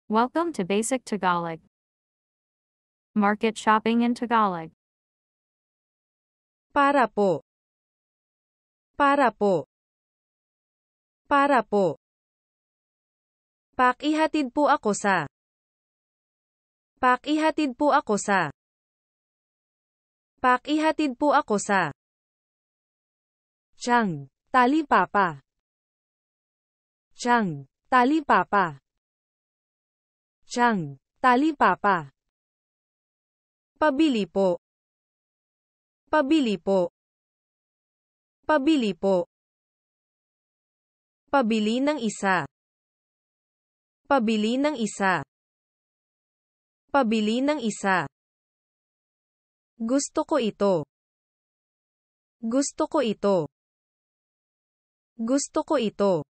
Welcome to Basic Tagalog. Market shopping in Tagalog. Para po. Para po. Para po. Pakihatid po ako sa. Pakihatid po ako sa. Pakihatid po ako sa. Tiyang, tali papa. Tiyang, tali papa. Tiyang, tali papa. Pabili po. Pabili po. Pabili po. Pabili ng isa. Pabili ng isa. Pabili ng isa. Gusto ko ito. Gusto ko ito. Gusto ko ito.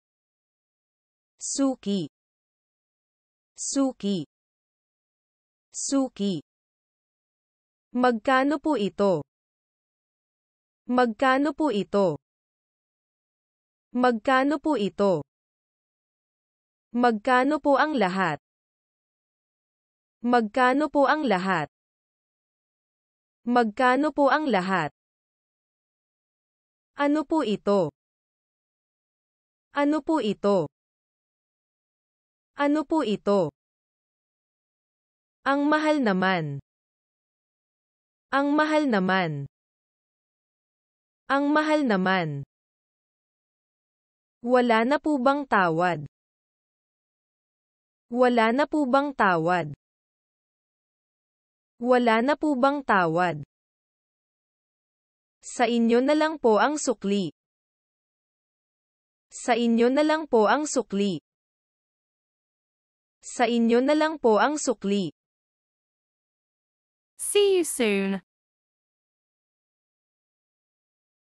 Suki. Suki. Suki. Magkano po ito? Magkano po ito? Magkano po ito? Magkano po ang lahat? Magkano po ang lahat? Magkano po ang lahat? Ano po ito? Ano po ito? Ano po ito? Ang mahal naman. Ang mahal naman. Ang mahal naman. Wala na po bang tawad? Wala na po bang tawad? Wala na po bang tawad? Sa inyo na lang po ang sukli. Sa inyo na lang po ang sukli. Sa inyo na lang po ang sukli. See you soon.